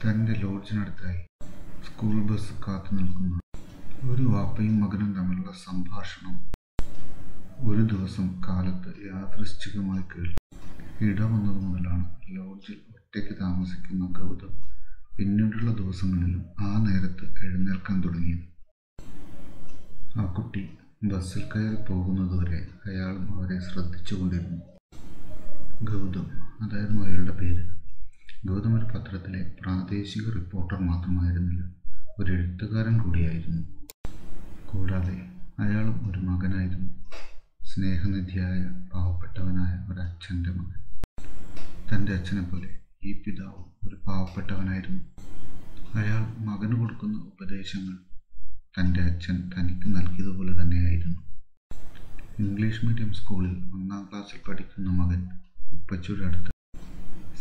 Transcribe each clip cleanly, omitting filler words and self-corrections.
തൻ്റെ ലോഡ്ജിനടുത്തായി school bus കാത്തു നിൽക്കുന്നു. ഒരു വാപ്പയും മകനും തമ്മിലുള്ള സംഭാഷണം ഒരു ദിവസം കാലത്ത് യാദൃശ്ചികമായി കേൾക്കും. ഇടവന്നത് മുതലാണ് ലോഡ്ജിൽ ഒറ്റയ്ക്ക് താമസിക്കുന്ന ഗൗതം പിന്നീടുള്ള ദിവസങ്ങളിലും ആ നേരത്ത് എഴുന്നേൽക്കാൻ തുടങ്ങിയത്. ആ കുട്ടി ബസ്സിൽ കയറി പോകുന്നതുവരെ അയാളും അവരെ ശ്രദ്ധിച്ചുകൊണ്ടിരുന്നു. ഗൗതം, അതായിരുന്നു അയാളുടെ പേര്. ഗൗതം ഒരു പത്രത്തിലെ പ്രാദേശിക റിപ്പോർട്ടർ മാത്രമായിരുന്നില്ല, ഒരു എഴുത്തുകാരൻ കൂടിയായിരുന്നു. കൂടാതെ അയാളും ഒരു മകനായിരുന്നു, സ്നേഹനിധിയായ പാവപ്പെട്ടവനായ ഒരച്ഛൻ്റെ മകൻ. തൻ്റെ അച്ഛനെ പോലെ ഈ പിതാവും ഒരു പാവപ്പെട്ടവനായിരുന്നു. അയാൾ മകന് കൊടുക്കുന്ന ഉപദേശങ്ങൾ തൻ്റെ അച്ഛൻ തനിക്ക് നൽകിയതുപോലെ തന്നെയായിരുന്നു. ഇംഗ്ലീഷ് മീഡിയം സ്കൂളിൽ 1ാം ക്ലാസ്സിൽ പഠിക്കുന്ന മകൻ ഉപ്പച്ചിയുടെ അടുത്ത്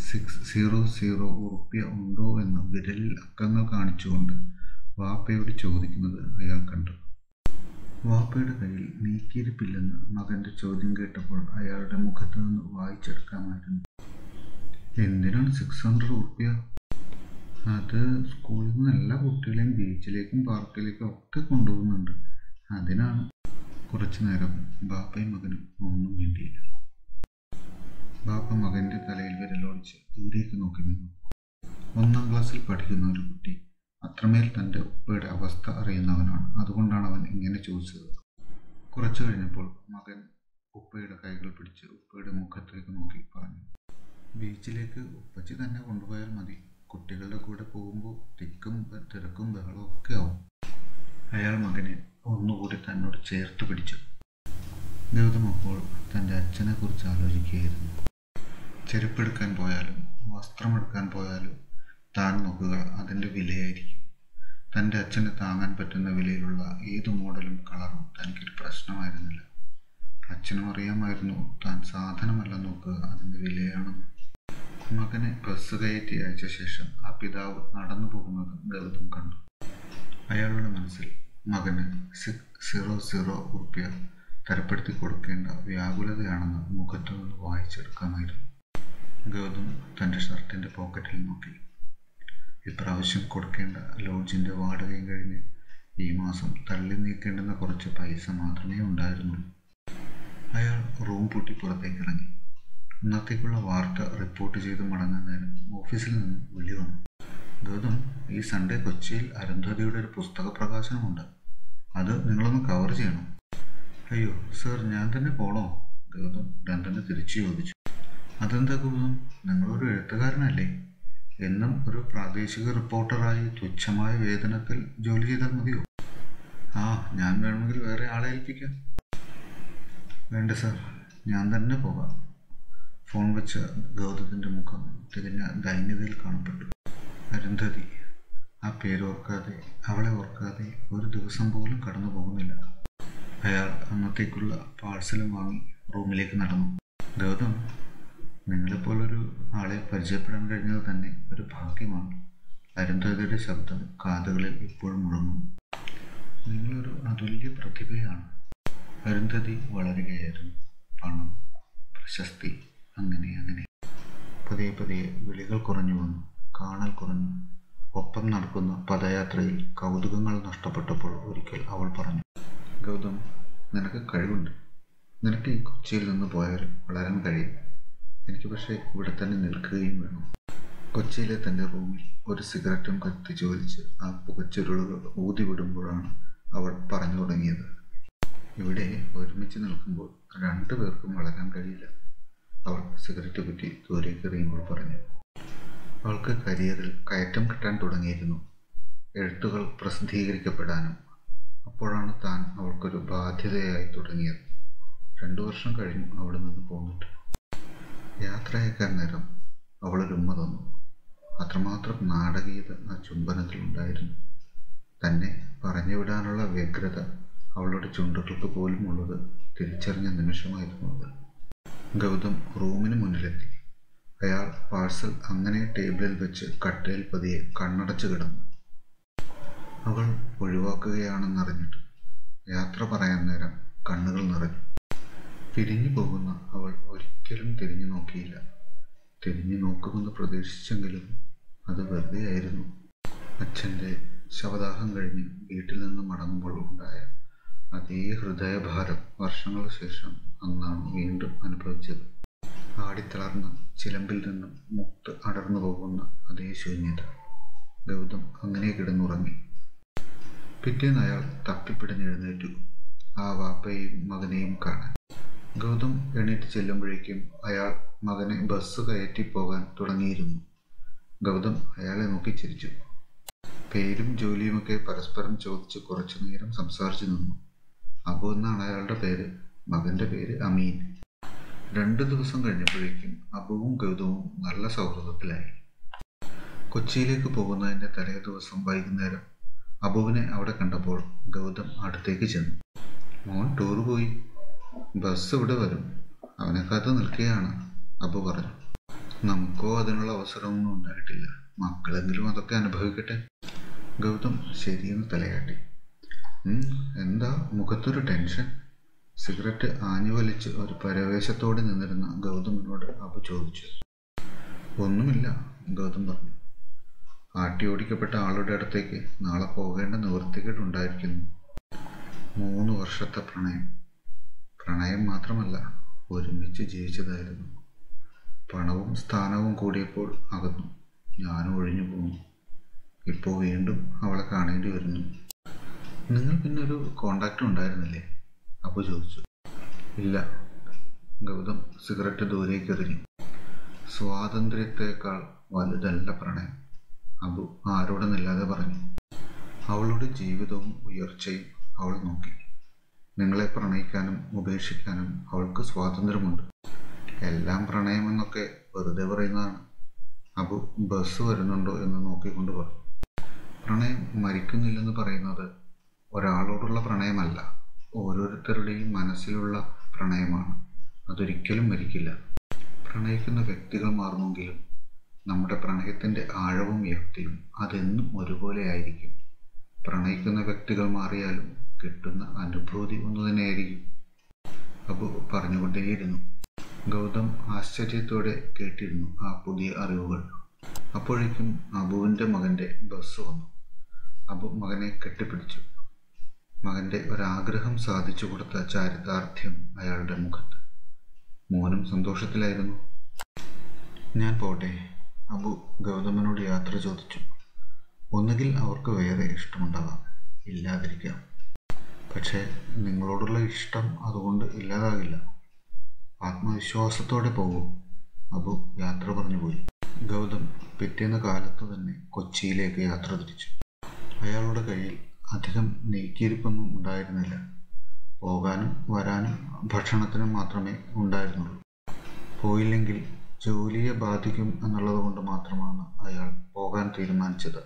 600 ഉറുപ്പ്യ ഉണ്ടോ എന്ന് വിരലിൽ അക്കങ്ങൾ കാണിച്ചുകൊണ്ട് വാപ്പയോട് ചോദിക്കുന്നത് അയാൾ കണ്ടു. വാപ്പയുടെ കയ്യിൽ നീക്കിയിരിപ്പില്ലെന്ന് മകൻ്റെ ചോദ്യം കേട്ടപ്പോൾ അയാളുടെ മുഖത്ത് നിന്ന് വായിച്ചെടുക്കാമായിരുന്നു. എന്തിനാണ് 600 ഉറുപ്പ്യ? അത് സ്കൂളിൽ നിന്ന് എല്ലാ കുട്ടികളെയും ബീച്ചിലേക്കും പാർക്കിലേക്കും ഒക്കെ കൊണ്ടുപോകുന്നുണ്ട്, അതിനാണ്. കുറച്ചു നേരം ബാപ്പയും മകനും ഒന്നും വേണ്ടിയില്ല. ബാപ്പ മകൻ്റെ തലയിൽ വിരലോടിച്ച് ദൂരേക്ക് നോക്കി നിന്നു. 1ാം ക്ലാസ്സിൽ പഠിക്കുന്ന ഒരു കുട്ടി അത്രമേൽ തൻ്റെ ഉപ്പയുടെ അവസ്ഥ അറിയുന്നവനാണ്, അതുകൊണ്ടാണ് അവൻ ഇങ്ങനെ ചോദിച്ചത്. കുറച്ചു കഴിഞ്ഞപ്പോൾ മകൻ ഉപ്പയുടെ കൈകൾ പിടിച്ച് ഉപ്പയുടെ മുഖത്തേക്ക് നോക്കി പറഞ്ഞു, ബീച്ചിലേക്ക് ഉപ്പച്ചി തന്നെ കൊണ്ടുപോയാൽ മതി, കുട്ടികളുടെ കൂടെ പോകുമ്പോൾ തിരക്കും ബഹളവും ഒക്കെ ആവും. അയാൾ മകനെ ഒന്നുകൂടി തന്നോട് ചേർത്ത് പിടിച്ചു. ഗൗതം അപ്പോൾ തൻ്റെ അച്ഛനെ കുറിച്ച് ആലോചിക്കുകയായിരുന്നു. ചെരുപ്പെടുക്കാൻ പോയാലും വസ്ത്രമെടുക്കാൻ പോയാലും താൻ നോക്കുക അതിൻ്റെ വിലയായിരിക്കും. തൻ്റെ അച്ഛന് താങ്ങാൻ പറ്റുന്ന വിലയിലുള്ള ഏത് മോഡലും കളറും തനിക്കൊരു പ്രശ്നമായിരുന്നില്ല. അച്ഛനും അറിയാമായിരുന്നു താൻ സാധനമല്ല നോക്കുക, അതിൻ്റെ വിലയാണെന്ന്. മകനെ ബസ് കയറ്റി അയച്ച ശേഷം ആ പിതാവ് നടന്നു പോകുന്നത് ഗൗതം കണ്ടു. അയാളുടെ മനസ്സിൽ മകന് 600 ഉറുപ്പ്യ തരപ്പെടുത്തി കൊടുക്കേണ്ട വ്യാകുലതയാണെന്ന് മുഖത്തു നിന്ന് വായിച്ചെടുക്കാമായിരുന്നു. ഗൗതം തൻ്റെ ഷർട്ടിൻ്റെ പോക്കറ്റിൽ നോക്കി. ഇപ്രാവശ്യം കൊടുക്കേണ്ട ലോഡ്ജിൻ്റെ വാടകയും കഴിഞ്ഞ് ഈ മാസം തള്ളി നീക്കേണ്ടുന്ന കുറച്ച് പൈസ മാത്രമേ ഉണ്ടായിരുന്നുള്ളൂ. അയാൾ റൂം പൂട്ടി പുറത്തേക്ക് ഇറങ്ങി. ഇന്നത്തേക്കുള്ള വാർത്ത റിപ്പോർട്ട് ചെയ്ത് മടങ്ങാൻ നേരം ഓഫീസിൽ നിന്ന് വിളി വന്നു. ഗൗതം, ഈ സൺഡേ കൊച്ചിയിൽ അരുന്ധതിയുടെ ഒരു പുസ്തക പ്രകാശനമുണ്ട്, അത് നിങ്ങളൊന്ന് കവർ ചെയ്യണം. അയ്യോ സർ, ഞാൻ തന്നെ പോണോ? ഗൗതം തന്നെ തിരിച്ചു ചോദിച്ചു. അതെന്താ ഗൗതം, നിങ്ങളൊരു എഴുത്തുകാരനല്ലേ? എന്നും ഒരു പ്രാദേശിക റിപ്പോർട്ടറായി തുച്ഛമായ വേതനത്തിൽ ജോലി ചെയ്താൽ മതിയോ? ആ, ഞാൻ വേണമെങ്കിൽ വേറെ ആളെ ഏൽപ്പിക്കാം. വേണ്ട സർ, ഞാൻ തന്നെ പോകാം. ഫോൺ വെച്ച ഗൗതത്തിൻ്റെ മുഖം തികഞ്ഞ ദൈന്യതയിൽ കാണപ്പെട്ടു. അരുന്ധതി, ആ പേരോർക്കാതെ അവളെ ഓർക്കാതെ ഒരു ദിവസം പോലും കടന്നു പോകുന്നില്ല. അയാൾ അന്നത്തേക്കുള്ള പാഴ്സലും വാങ്ങി റൂമിലേക്ക് നടന്നു. ഗൗതം, നിങ്ങളെപ്പോലൊരു ആളെ പരിചയപ്പെടാൻ കഴിഞ്ഞത് തന്നെ ഒരു ഭാഗ്യമാണ്. അരുന്ധതിയുടെ ശബ്ദം കാതുകളിൽ ഇപ്പോഴും മുഴങ്ങുന്നു. നിങ്ങളൊരു അതുല്യ പ്രതിഭയാണ്. അരുന്ധതി വളരുകയായിരുന്നു. പണം, പ്രശസ്തി, അങ്ങനെ പതിയെ വിളികൾ കുറഞ്ഞു വന്നു, കാണൽ കുറഞ്ഞു. ഒപ്പം നടക്കുന്ന പദയാത്രയിൽ കൗതുകങ്ങൾ നഷ്ടപ്പെട്ടപ്പോൾ ഒരിക്കൽ അവൾ പറഞ്ഞു, ഗൗതം, നിനക്ക് കഴിവുണ്ട്. നിനക്ക് ഈ കൊച്ചിയിൽ നിന്ന് പോയാൽ വളരാൻ കഴിയും. എനിക്ക് പക്ഷേ ഇവിടെ തന്നെ നിൽക്കുകയും വേണം. കൊച്ചിയിലെ തൻ്റെ റൂമിൽ ഒരു സിഗരറ്റും കത്തിച്ചു വലിച്ച് ആ പുകച്ചുരുളുകൾ ഊതി വിടുമ്പോഴാണ് അവൾ പറഞ്ഞു തുടങ്ങിയത്. ഇവിടെ ഒരുമിച്ച് നിൽക്കുമ്പോൾ 2 പേർക്കും വളരാൻ കഴിയില്ല. അവൾ സിഗരറ്റ് കുറ്റി ദൂരേക്ക് എറിയുമ്പോൾ പറഞ്ഞു. അവൾക്ക് കരിയറിൽ കയറ്റം കിട്ടാൻ തുടങ്ങിയിരുന്നു, എഴുത്തുകൾ പ്രസിദ്ധീകരിക്കപ്പെടാനും. അപ്പോഴാണ് താൻ അവൾക്കൊരു ബാധ്യതയായി തുടങ്ങിയത്. 2 വർഷം കഴിഞ്ഞു അവിടെ നിന്ന് പോന്നിട്ട്. യാത്ര അയക്കാൻ നേരം അവളൊരു ഉമ്മ തന്നു. അത്രമാത്രം നാടകീയത ആ ചുംബനത്തിലുണ്ടായിരുന്നു. തന്നെ പറഞ്ഞു വിടാനുള്ള വ്യഗ്രത അവളുടെ ചുണ്ടുകൾക്ക് പോലും ഉള്ളത് തിരിച്ചറിഞ്ഞ നിമിഷമായിരുന്നു അത്. ഗൗതം റൂമിന് മുന്നിലെത്തി. അയാൾ പാഴ്സൽ അങ്ങനെ ടേബിളിൽ വെച്ച് കട്ടയിൽ പതിയെ കണ്ണടച്ചു കിടന്നു. അവൾ ഒഴിവാക്കുകയാണെന്നറിഞ്ഞിട്ട് യാത്ര പറയാൻ നേരം കണ്ണുകൾ നിറഞ്ഞു. പിരിഞ്ഞു പോകുന്ന അവൾ ഒരിക്കലും തിരിഞ്ഞു നോക്കിയില്ല. തിരിഞ്ഞു നോക്കുമെന്ന് പ്രതീക്ഷിച്ചെങ്കിലും അത് വെറുതെ ആയിരുന്നു. അച്ഛൻ്റെ ശവദാഹം കഴിഞ്ഞ് വീട്ടിൽ നിന്ന് മടങ്ങുമ്പോൾ ഉണ്ടായ അതേ ഹൃദയഭാരം വർഷങ്ങൾക്ക് ശേഷം അന്നാണ് വീണ്ടും അനുഭവിച്ചത്. ആടിത്തളർന്ന ചിലമ്പിൽ നിന്നും മുത്ത് അടർന്നു പോകുന്ന അതേ ശൂന്യത. ഗൗതം അങ്ങനെ കിടന്നുറങ്ങി. പിറ്റേന്ന് അയാൾ തപ്പിപ്പിടിഞ്ഞെഴുന്നേറ്റു, ആ വാപ്പയെയും മകനെയും കാണാൻ. ഗൗതം എണീറ്റ് ചെല്ലുമ്പോഴേക്കും അയാൾ മകനെ ബസ് കയറ്റി പോകാൻ തുടങ്ങിയിരുന്നു. ഗൗതം അയാളെ നോക്കി ചിരിച്ചു. പേരും ജോലിയുമൊക്കെ പരസ്പരം ചോദിച്ച് കുറച്ചു നേരം സംസാരിച്ചു നിന്നു. അബു എന്നാണ് അയാളുടെ പേര്. മകന്റെ പേര് അമീൻ. 2 ദിവസം കഴിഞ്ഞപ്പോഴേക്കും അബുവും ഗൗതവും നല്ല സൗഹൃദത്തിലായി. കൊച്ചിയിലേക്ക് പോകുന്നതിൻ്റെ തലേ ദിവസം വൈകുന്നേരം അബുവിനെ അവിടെ കണ്ടപ്പോൾ ഗൗതം അടുത്തേക്ക് ചെന്നു. മോൻ ടൂർ പോയി, ബസ് ഇവിടെ വരും, അവനെ കാത്ത് നിൽക്കുകയാണ്, അബു പറഞ്ഞു. നമുക്കോ അതിനുള്ള അവസരമൊന്നും ഉണ്ടായിട്ടില്ല, മക്കളെങ്കിലും അതൊക്കെ അനുഭവിക്കട്ടെ. ഗൗതം ശരിയെന്ന് തലയാട്ടി. എന്താ മുഖത്തൊരു ടെൻഷൻ? സിഗരറ്റ് ആഞ്ഞു വലിച്ച് ഒരു പരവേശത്തോടെ നിന്നിരുന്ന ഗൗതമിനോട് അബു ചോദിച്ചു. ഒന്നുമില്ല, ഗൗതം പറഞ്ഞു. ആട്ടി ഓടിക്കപ്പെട്ട ആളുടെ അടുത്തേക്ക് നാളെ പോകേണ്ട നിവൃത്തികേടുണ്ടായിരിക്കുന്നു. 3 വർഷത്തെ പ്രണയം മാത്രമല്ല, ഒരുമിച്ച് ജീവിച്ചതായിരുന്നു. പണവും സ്ഥാനവും കൂടിയപ്പോൾ അകന്നു, ഞാനും ഒഴിഞ്ഞു പോന്നു. ഇപ്പോൾ വീണ്ടും അവളെ കാണേണ്ടി വരുന്നു. നിങ്ങൾ പിന്നെ ഒരു കോണ്ടാക്റ്റും ഉണ്ടായിരുന്നില്ലേ? അബു ചോദിച്ചു. ഇല്ല. ഗൗതം സിഗരറ്റ് ദൂരേക്ക് എറിഞ്ഞു. സ്വാതന്ത്ര്യത്തെക്കാൾ വലുതല്ല പ്രണയം, അബു ആരോടെന്നില്ലാതെ പറഞ്ഞു. അവളുടെ ജീവിതവും ഉയർച്ചയും അവൾ നോക്കി. നിങ്ങളെ പ്രണയിക്കാനും ഉപേക്ഷിക്കാനും അവൾക്ക് സ്വാതന്ത്ര്യമുണ്ട്. എല്ലാം പ്രണയമെന്നൊക്കെ വെറുതെ പറയുന്നതാണ്. അബു ബസ് വരുന്നുണ്ടോ എന്ന് നോക്കിക്കൊണ്ട് പറഞ്ഞു. പ്രണയം മരിക്കുന്നില്ലെന്ന് പറയുന്നത് ഒരാളോടുള്ള പ്രണയമല്ല, ഓരോരുത്തരുടെയും മനസ്സിലുള്ള പ്രണയമാണ്. അതൊരിക്കലും മരിക്കില്ല. പ്രണയിക്കുന്ന വ്യക്തികൾ മാറുമെങ്കിലും നമ്മുടെ പ്രണയത്തിൻ്റെ ആഴവും വ്യാപ്തിയും അതെന്നും ഒരുപോലെ ആയിരിക്കും. പ്രണയിക്കുന്ന വ്യക്തികൾ മാറിയാലും കിട്ടുന്ന അനുഭൂതി ഒന്നു തന്നെയായിരിക്കും, അബു പറഞ്ഞുകൊണ്ടേയിരുന്നു. ഗൗതം ആശ്ചര്യത്തോടെ കേട്ടിരുന്നു ആ പുതിയ അറിവുകൾ. അപ്പോഴേക്കും അബുവിൻ്റെ മകൻ്റെ ബസ് വന്നു. അബു മകനെ കെട്ടിപ്പിടിച്ചു. മകൻ്റെ ഒരാഗ്രഹം സാധിച്ചു കൊടുത്ത ചാരിതാർത്ഥ്യം അയാളുടെ മുഖത്ത്. മോനും സന്തോഷത്തിലായിരുന്നു. ഞാൻ പോട്ടെ, അബു ഗൗതമനോട് യാത്ര ചോദിച്ചു. ഒന്നുകിൽ അവർക്ക് വേറെ ഇഷ്ടമുണ്ടാകാം, ഇല്ലാതിരിക്കാം. പക്ഷേ നിങ്ങളോടുള്ള ഇഷ്ടം അതുകൊണ്ട് ഇല്ലാതാകില്ല. ആത്മവിശ്വാസത്തോടെ പോകൂ, അബു യാത്ര പറഞ്ഞു പോയി. ഗൗതം പിറ്റേന്ന് കാലത്ത് തന്നെ കൊച്ചിയിലേക്ക് യാത്ര തിരിച്ചു. അയാളുടെ കയ്യിൽ അധികം നീക്കിയിരിപ്പൊന്നും ഉണ്ടായിരുന്നില്ല. പോകാനും വരാനും ഭക്ഷണത്തിനും മാത്രമേ ഉണ്ടായിരുന്നുള്ളൂ. പോയില്ലെങ്കിൽ ജോലിയെ ബാധിക്കും എന്നുള്ളത് കൊണ്ട് മാത്രമാണ് അയാൾ പോകാൻ തീരുമാനിച്ചത്.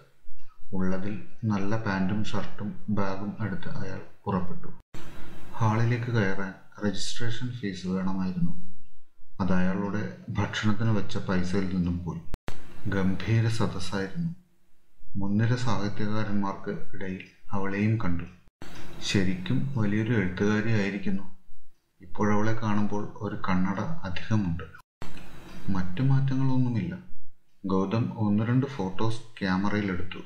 ഉള്ളതിൽ നല്ല പാൻറ്റും ഷർട്ടും ബാഗും എടുത്ത് അയാൾ പുറപ്പെട്ടു. ഹാളിലേക്ക് കയറാൻ രജിസ്ട്രേഷൻ ഫീസ് വേണമായിരുന്നു. അത് അയാളുടെ ഭക്ഷണത്തിന് വെച്ച പൈസയിൽ നിന്നും പോയി. ഗംഭീര സദസ്സായിരുന്നു. മുൻനിര സാഹിത്യകാരന്മാർക്ക് ഇടയിൽ അവളെയും കണ്ടു. ശരിക്കും വലിയൊരു എഴുത്തുകാരിയായിരിക്കുന്നു. ഇപ്പോഴവളെ കാണുമ്പോൾ ഒരു കണ്ണട അധികമുണ്ട്. മറ്റു മാറ്റങ്ങളൊന്നുമില്ല. ഗൗതം 1-2 ഫോട്ടോസ് ക്യാമറയിലെടുത്തു.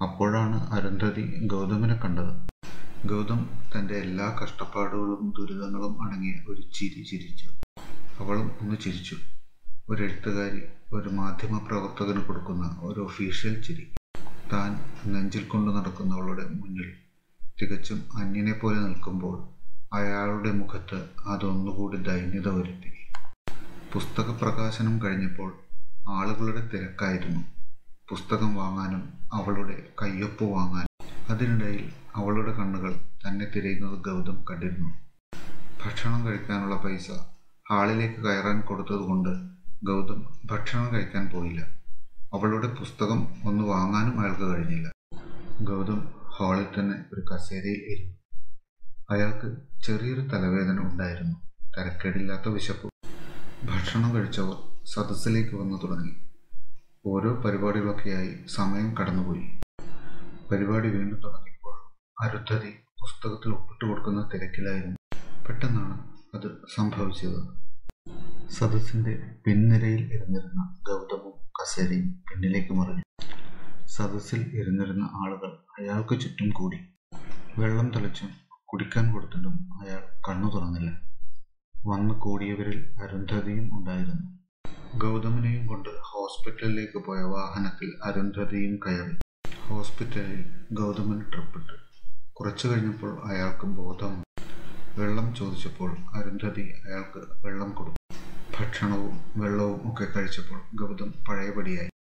അപ്പോഴാണ് അരുന്ധതി ഗൗതമിനെ കണ്ടത്. ഗൗതം തൻ്റെ എല്ലാ കഷ്ടപ്പാടുകളും ദുരിതങ്ങളും അടങ്ങിയ ഒരു ചിരി ചിരിച്ചു. അവളും ഒന്ന് ചിരിച്ചു. ഒരു എഴുത്തുകാരി ഒരു മാധ്യമ പ്രവർത്തകന് കൊടുക്കുന്ന ഒരു ഒഫീഷ്യൽ ചിരി. താൻ നെഞ്ചിൽ കൊണ്ടു നടക്കുന്നവളുടെ മുന്നിൽ തികച്ചും അന്യനെ പോലെ നിൽക്കുമ്പോൾ അയാളുടെ മുഖത്ത് അതൊന്നുകൂടി ദൈന്യത വരുത്തി. പുസ്തക പ്രകാശനം കഴിഞ്ഞപ്പോൾ ആളുകളുടെ തിരക്കായിരുന്നു. പുസ്തകം വാങ്ങാനും അവളുടെ കയ്യൊപ്പ് വാങ്ങാനും. അതിനിടയിൽ അവളുടെ കണ്ണുകൾ തന്നെ തിരയുന്നത് ഗൗതം കണ്ടിരുന്നു. ഭക്ഷണം കഴിക്കാനുള്ള പൈസ ഹാളിലേക്ക് കയറാൻ കൊടുത്തതുകൊണ്ട് ഗൗതം ഭക്ഷണം കഴിക്കാൻ പോയില്ല. അവളുടെ പുസ്തകം ഒന്ന് വാങ്ങാനും അയാൾക്ക് കഴിഞ്ഞില്ല. ഗൗതം ഹാളിൽ തന്നെ ഒരു കസേരയിൽ ഇരുന്നു. അയാൾക്ക് ചെറിയൊരു തലവേദന ഉണ്ടായിരുന്നു. തരക്കേടില്ലാത്ത വിശപ്പ്. ഭക്ഷണം കഴിച്ചവർ സദസ്സിലേക്ക് വന്നു തുടങ്ങി. ഓരോ പരിപാടികളൊക്കെയായി സമയം കടന്നുപോയി. പരിപാടി വീണ്ടും തുടങ്ങിയപ്പോൾ അരുന്ധതി പുസ്തകത്തിൽ ഒപ്പിട്ട് കൊടുക്കുന്ന തിരക്കിലായിരുന്നു. പെട്ടെന്നാണ് അത് സംഭവിച്ചത്. സദസ്സിന്റെ പിൻനിരയിൽ ഇരുന്നിരുന്ന ഗൗതമും കസേരയും പിന്നിലേക്ക് മറിഞ്ഞു. സദസ്സിൽ ഇരുന്നിരുന്ന ആളുകൾ അയാൾക്ക് ചുറ്റും കൂടി. വെള്ളം തളിച്ചും കുടിക്കാൻ കൊടുത്തിട്ടും അയാൾ കണ്ണു തുറന്നില്ല. വന്നു കൂടിയവരിൽ അരുന്ധതിയും ഉണ്ടായിരുന്നു. ഗൗതമനെയും കൊണ്ട് ഹോസ്പിറ്റലിലേക്ക് പോയ വാഹനത്തിൽ അരുന്ധതിയും കയറി. ഹോസ്പിറ്റലിൽ ഗൗതമൻ ട്രിപ്പിട്ടു. കുറച്ചു കഴിഞ്ഞപ്പോൾ അയാൾക്ക് ബോധം. വെള്ളം ചോദിച്ചപ്പോൾ അരുന്ധതി അയാൾക്ക് വെള്ളം കൊടുത്തു. ഭക്ഷണവും വെള്ളവും ഒക്കെ കഴിച്ചപ്പോൾ ഗൗതം പഴയപടിയായി.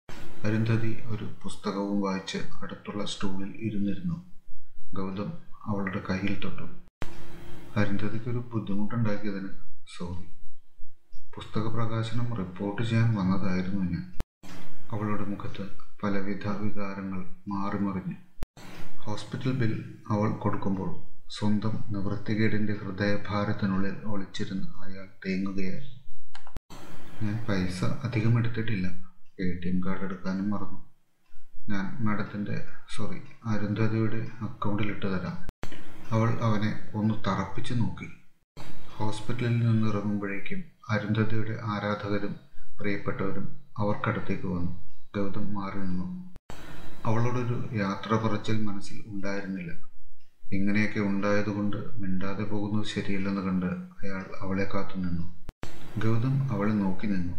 അരുന്ധതി ഒരു പുസ്തകവും വായിച്ച് അടുത്തുള്ള സ്റ്റൂളിൽ ഇരുന്നിരുന്നു. ഗൗതം അവളുടെ കയ്യിൽ തൊട്ടു. അരുന്ധതിക്കൊരു ബുദ്ധിമുട്ടുണ്ടാക്കിയതിന് സോറി. പുസ്തക പ്രകാശനം റിപ്പോർട്ട് ചെയ്യാൻ വന്നതായിരുന്നു ഞാൻ. അവളുടെ മുഖത്ത് പലവിധ വികാരങ്ങൾ മാറിമറിഞ്ഞു. ഹോസ്പിറ്റൽ ബിൽ അവൾ കൊടുക്കുമ്പോൾ സ്വന്തം നിവൃത്തികേടിൻ്റെ ഹൃദയഭാരത്തിനുള്ളിൽ ഒളിച്ചിരുന്ന് അയാൾ തേങ്ങുകയായിരുന്നു. ഞാൻ പൈസ അധികം എടുത്തിട്ടില്ല. ATM കാർഡ് എടുക്കാനും മറന്നു. ഞാൻ അരുന്ധതിയുടെ അക്കൗണ്ടിലിട്ട് തരാം. അവൾ അവനെ ഒന്ന് തറപ്പിച്ചു നോക്കി. ഹോസ്പിറ്റലിൽ നിന്നിറങ്ങുമ്പോഴേക്കും അരുന്ധതിയുടെ ആരാധകരും പ്രിയപ്പെട്ടവരും അവർക്കടുത്തേക്ക് വന്നു. ഗൗതം മാറി നിന്നു. അവളോടൊരു യാത്ര പറച്ചിൽ മനസ്സിൽ ഉണ്ടായിരുന്നില്ല. ഇങ്ങനെയൊക്കെ ഉണ്ടായതുകൊണ്ട് മിണ്ടാതെ പോകുന്നത് ശരിയല്ലെന്ന് കണ്ട് അയാൾ അവളെ കാത്തു നിന്നു. ഗൗതം അവളെ നോക്കി നിന്നു.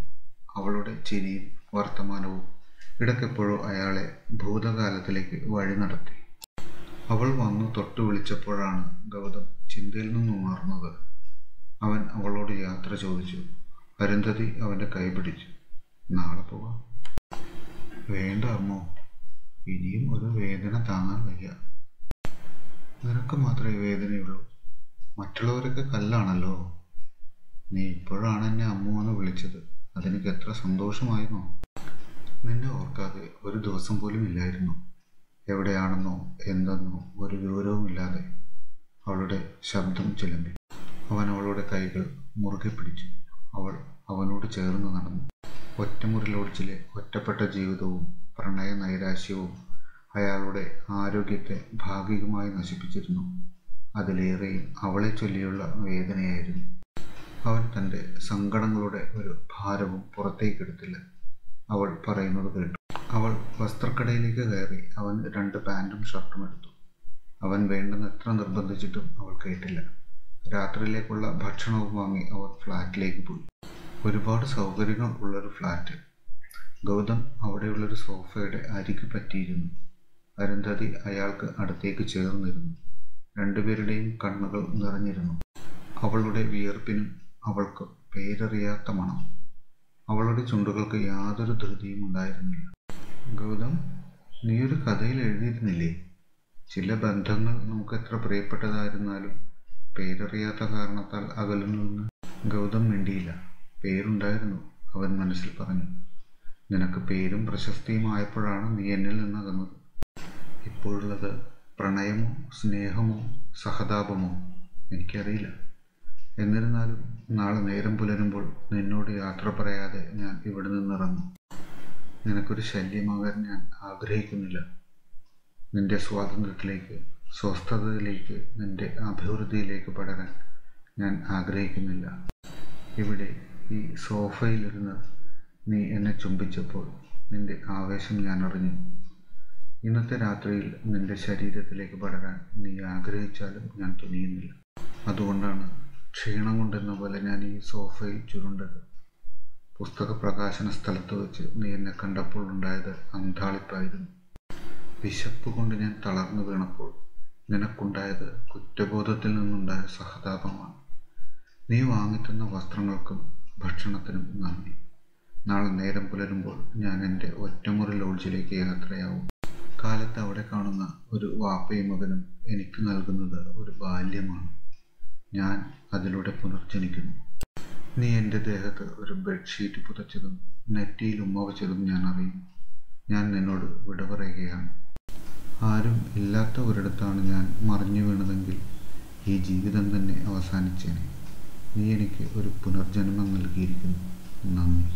അവളുടെ ചിരിയും വർത്തമാനവും ഇടയ്ക്കെപ്പോഴോ അയാളെ ഭൂതകാലത്തിലേക്ക് വഴി നടത്തി. അവൾ വന്നു തൊട്ടു വിളിച്ചപ്പോഴാണ് ഗൗതം ചിന്തയിൽ നിന്നും ഉണർന്നത്. അവൻ അവളോട് യാത്ര ചോദിച്ചു. അരുന്ധതി അവൻ്റെ കൈ പിടിച്ചു. നാളെ പോവാം. വേണ്ട അമ്മോ, ഇനിയും ഒരു വേദന താങ്ങാൻ വയ്യ. നിനക്ക് മാത്രമേ വേദനയുള്ളൂ. മറ്റുള്ളവരൊക്കെ കല്ലാണല്ലോ. നീ ഇപ്പോഴാണ് എന്നെ അമ്മു എന്ന് വിളിച്ചത്. അതെനിക്ക് എത്ര സന്തോഷമായിരുന്നോ. നിന്നെ ഓർക്കാതെ ഒരു ദിവസം പോലും ഇല്ലായിരുന്നു. എവിടെയാണെന്നോ എന്തെന്നോ ഒരു വിവരവുമില്ലാതെ. അവളുടെ ശബ്ദം ചിലമ്പി. അവൻ അവളുടെ കൈകൾ മുറുകെ പിടിച്ചു. അവൾ അവനോട് ചേർന്ന് നടന്നു. ഒറ്റമുറിലോടിച്ചിലെ ഒറ്റപ്പെട്ട ജീവിതവും പ്രണയ നൈരാശ്യവും അയാളുടെ ആരോഗ്യത്തെ ഭാഗികമായി നശിപ്പിച്ചിരുന്നു. അതിലേറെയും അവളെ ചൊല്ലിയുള്ള വേദനയായിരുന്നു. അവൻ തൻ്റെ സങ്കടങ്ങളുടെ ഒരു ഭാരവും പുറത്തേക്കെടുത്തില്ല. അവൾ പറയുന്നത് കേട്ടു. അവൾ വസ്ത്രക്കടയിലേക്ക് കയറി അവൻ 2 പാൻറ്റും ഷർട്ടും എടുത്തു. അവൻ വേണ്ടെന്ന് എത്ര നിർബന്ധിച്ചിട്ടും അവൾ കേട്ടില്ല. രാത്രിയിലേക്കുള്ള ഭക്ഷണവും വാങ്ങി അവർ ഫ്ലാറ്റിലേക്ക് പോയി. ഒരുപാട് സൗകര്യങ്ങൾ ഉള്ളൊരു ഫ്ലാറ്റ്. ഗൗതം അവിടെയുള്ളൊരു സോഫയുടെ അരികു പറ്റിയിരുന്നു. അരുന്ധതി അയാൾക്ക് അടുത്തേക്ക് ചേർന്നിരുന്നു. രണ്ടുപേരുടെയും കണ്ണുകൾ നിറഞ്ഞിരുന്നു. അവളുടെ വിയർപ്പിനും അവൾക്ക് പേരറിയാത്ത മണം. അവളുടെ ചുണ്ടുകൾക്ക് യാതൊരു ധൃതിയും ഉണ്ടായിരുന്നില്ല. ഗൗതം, നീയൊരു കഥയിൽ എഴുതിയിരുന്നില്ലേ, ചില ബന്ധങ്ങൾ നമുക്ക് എത്ര പ്രിയപ്പെട്ടതായിരുന്നാലും പേരറിയാത്ത കാരണത്താൽ അകലുന്നുവെന്ന്? ഗൗതം മിണ്ടിയില്ല. പേരുണ്ടായിരുന്നു, അവൻ മനസ്സിൽ പറഞ്ഞു. നിനക്ക് പേരും പ്രശസ്തിയും ആയപ്പോഴാണ് നീ എന്നിൽ നിന്നകന്നത്. ഇപ്പോഴുള്ളത് പ്രണയമോ സ്നേഹമോ സഹതാപമോ എനിക്കറിയില്ല. എന്നിരുന്നാലും നാളെ നേരം പുലരുമ്പോൾ നിന്നോട് യാത്ര പറയാതെ ഞാൻ ഇവിടെ നിന്നിറങ്ങും. നിനക്കൊരു ശല്യമാകാൻ ഞാൻ ആഗ്രഹിക്കുന്നില്ല. നിന്റെ സ്വാതന്ത്ര്യത്തിലേക്ക്, സ്വസ്ഥതയിലേക്ക്, നിന്റെ അഭിവൃദ്ധിയിലേക്ക് പടരാൻ ഞാൻ ആഗ്രഹിക്കുന്നില്ല. ഇവിടെ ഈ സോഫയിലിരുന്ന് നീ എന്നെ ചുംബിച്ചപ്പോൾ നിന്റെ ആവേശം ഞാൻ അറിഞ്ഞു. ഇന്നത്തെ രാത്രിയിൽ നിന്റെ ശരീരത്തിലേക്ക് പടരാൻ നീ ആഗ്രഹിച്ചാലും ഞാൻ തുനിയുന്നില്ല. അതുകൊണ്ടാണ് ക്ഷീണം കൊണ്ടെന്ന പോലെ ഞാൻ ഈ സോഫയിൽ ചുരുണ്ടത്. പുസ്തക പ്രകാശന സ്ഥലത്ത് വെച്ച് നീ എന്നെ കണ്ടപ്പോൾ ഉണ്ടായത് അന്താളിപ്പായിരുന്നു. വിശപ്പ് കൊണ്ട് ഞാൻ തളർന്നു വീണപ്പോൾ നിനക്കുണ്ടായത് കുറ്റബോധത്തിൽ നിന്നുണ്ടായ സഹതാപമാണ്. നീ വാങ്ങിത്തന്ന വസ്ത്രങ്ങൾക്കും ഭക്ഷണത്തിനും നന്ദി. നാളെ നേരം പുലരുമ്പോൾ ഞാൻ എൻ്റെ ഒറ്റമുറി ലോഡ്ജിലേക്ക് യാത്രയാവും. കാലത്ത് അവിടെ കാണുന്ന ഒരു വാപ്പയും മകനും എനിക്ക് നൽകുന്നത് ഒരു ബാല്യമാണ്. ഞാൻ അതിലൂടെ പുനർജനിക്കുന്നു. നീ എൻ്റെ ദേഹത്ത് ഒരു ബെഡ്ഷീറ്റ് പുതച്ചതും നെറ്റിയിൽ ഉമ്മ വച്ചതും ഞാൻ അറിയും. ഞാൻ നിന്നോട് വിട പറയുകയാണ്. ആരും ഇല്ലാത്ത ഒരിടത്താണ് ഞാൻ മറിഞ്ഞു വീണതെങ്കിൽ ഈ ജീവിതം തന്നെ അവസാനിച്ചേനെ. നീ എനിക്ക് ഒരു പുനർജന്മം നൽകിയിരിക്കുന്നു. നന്ദി.